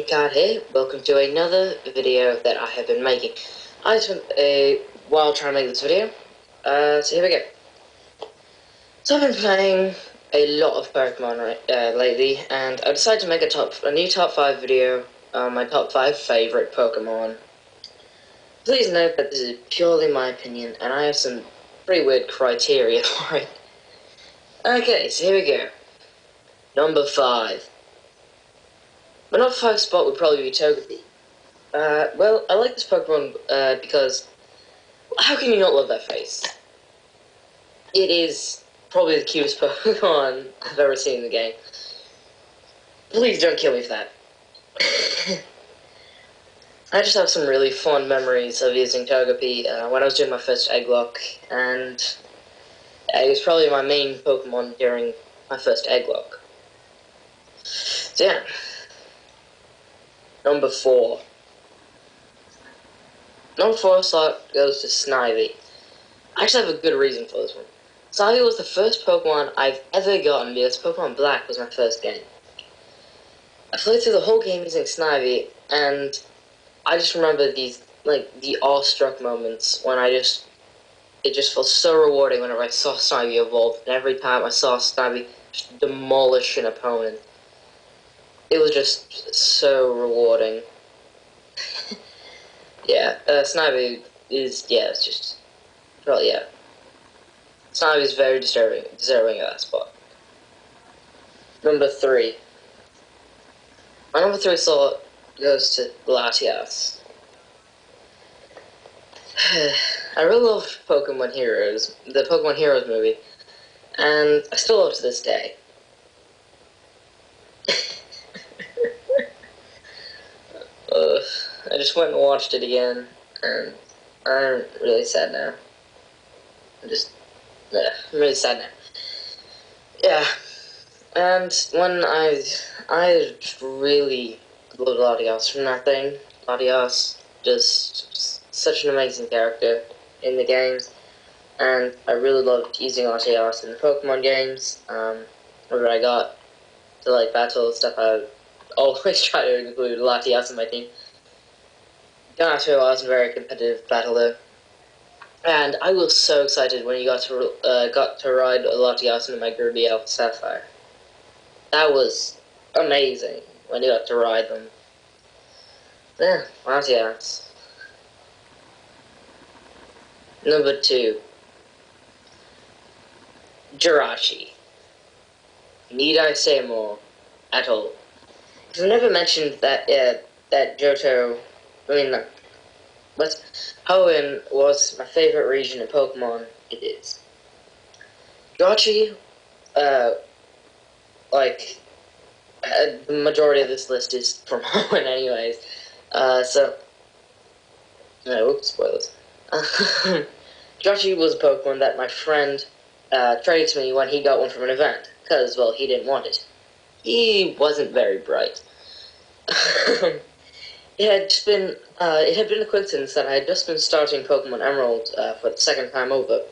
Inkard here. Welcome to another video that I have been making. I spent a while trying to make this video, so here we go. So I've been playing a lot of Pokemon lately, and I decided to make a new top 5 video on my top 5 favorite Pokemon. Please note that this is purely my opinion, and I have some pretty weird criteria for it. Okay, so here we go. Number 5. My number 5 spot would probably be Togepi. Well, I like this Pokemon because how can you not love that face? It is probably the cutest Pokemon I've ever seen in the game. Please don't kill me for that. I just have some really fond memories of using Togepi when I was doing my first egg lock, and it was probably my main Pokemon during my first egg lock. So yeah. Number 4. Number 4 slot goes to Snivy. I actually have a good reason for this one. Snivy was the first Pokemon I've ever gotten because Pokemon Black was my first game. I played through the whole game using Snivy, and I just remember these, like, the awestruck moments when it just felt so rewarding whenever I saw Snivy evolve, and every time I saw Snivy just demolish an opponent. It was just so rewarding. Yeah, Snivy is, it's just, well, yeah. Snivy is very deserving of that spot. Number 3. My number 3 slot goes to Latias. I really love Pokemon Heroes, the Pokemon Heroes movie, and I still love it to this day. I just went and watched it again, and I'm really sad now. I'm really sad now. Yeah, and when I just really loved Latias from that thing. Latias, just such an amazing character in the games, and I really loved using Latias in the Pokemon games. Whenever I got to, like, battle and stuff, I would always try to include Latias in my team. Donato was a very competitive battle though, and I was so excited when you got to ride a Latias into my Kirby Alpha Sapphire. That was amazing when you got to ride them. Yeah, Latias. Number 2, Jirachi. Need I say more at all? Because I never mentioned that Johto. Hoenn was my favorite region in Pokemon. It is. Jirachi, the majority of this list is from Hoenn anyways. Oops, spoilers. Jirachi was a Pokemon that my friend traded to me when he got one from an event, because, well, he didn't want it. He wasn't very bright. It had been a coincidence that I had just been starting Pokemon Emerald for the second time over,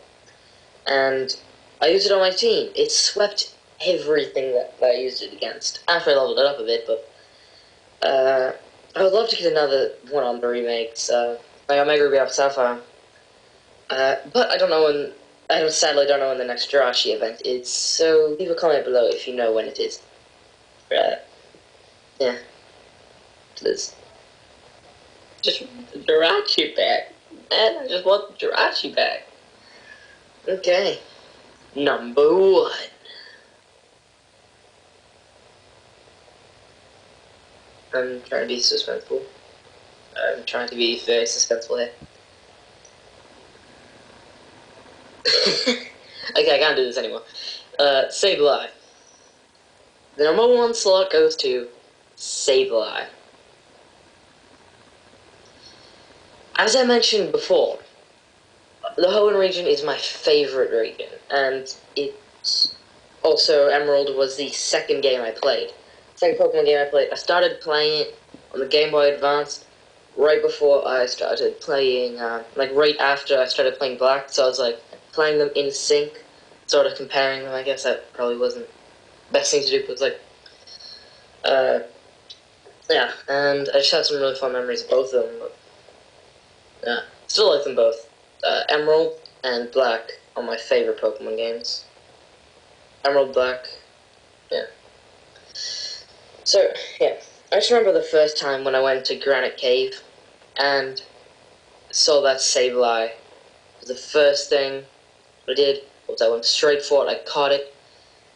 and I used it on my team. It swept everything that I used it against. After I leveled it up a bit, but I would love to get another one on the remakes, like Omega Ruby Alpha Sapphire. But I don't know when. I sadly don't know when the next Jirachi event is. So leave a comment below if you know when it is. Yeah, please. Just want the Jirachi back. Man, I just want the Jirachi back. Okay. Number 1. I'm trying to be suspenseful. I'm trying to be very suspenseful here. Okay, I can't do this anymore. Sableye. The number 1 slot goes to Sableye. As I mentioned before, the Hoenn region is my favorite region, and it's also Emerald was the second game I played. Second Pokemon game I played. I started playing it on the Game Boy Advance right before I started playing, right after I started playing Black, so I was, playing them in sync, sort of comparing them. I guess that probably wasn't the best thing to do, but, Yeah, and I just had some really fun memories of both of them. But, yeah, still like them both. Emerald and Black are my favorite Pokemon games. Emerald, Black, yeah. So, yeah, I just remember the first time when I went to Granite Cave and saw that Sableye. The first thing I did was I went straight for it, I caught it,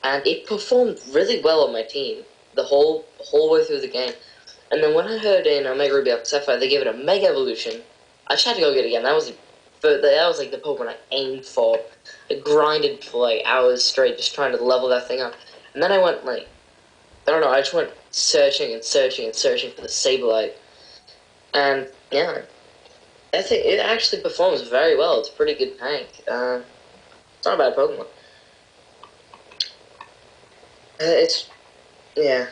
and it performed really well on my team the whole way through the game. And then when I heard in Omega Ruby Alpha Sapphire they gave it a Mega Evolution, I just had to go get it again. That was like the Pokemon I aimed for. I grinded for like hours straight just trying to level that thing up. And then I went like, I don't know, I just went searching and searching and searching for the Sableye. And yeah, I think it actually performs very well. It's a pretty good tank. It's not a bad Pokemon. It's, yeah,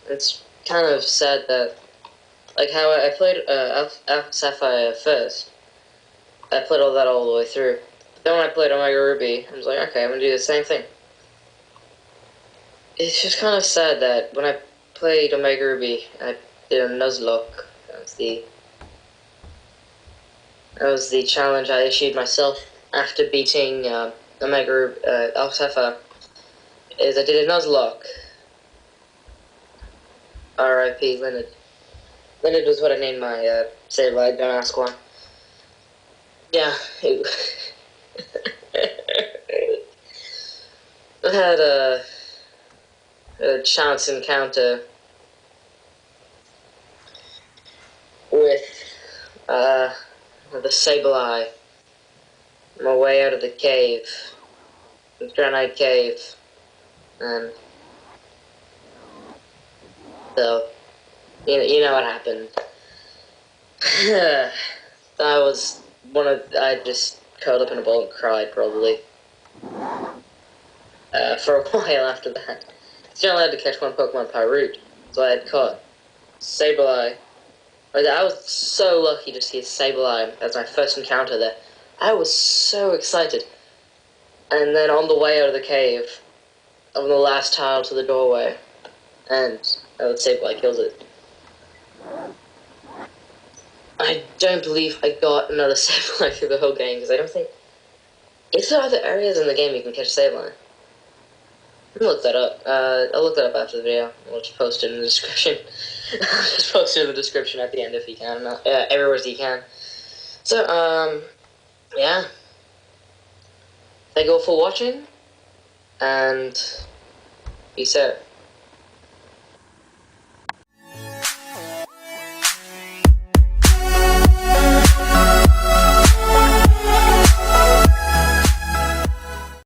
it's kind of sad that, like how I played Alpha Sapphire first. I played all that all the way through. But then when I played Omega Ruby, I was like, okay, I'm gonna do the same thing. It's just kind of sad that when I played Omega Ruby, I did a Nuzlocke. That was the challenge I issued myself after beating Omega Alpha Sapphire. Is I did a Nuzlocke. R.I.P. Leonard. Leonard was what I named my Sableye. Don't ask why. Yeah. I had a chance encounter with the Sableye on my way out of the cave, the Granite Cave, and so you know what happened. I was I just curled up in a ball and cried probably for a while after that. Still only had to catch one Pokemon per route, so I had caught Sableye. I was so lucky to see a Sableye as my first encounter there. I was so excited. And then on the way out of the cave, on the last tile to the doorway, and Sableye kills it. I don't believe I got another Sableye through the whole game, because I don't think... Is there other areas in the game you can catch Sableye? Let me look that up. I'll look that up after the video. We'll just post it in the description. Just post it in the description at the end if you can. Everywhere you can. So, yeah. Thank you all for watching, and peace out.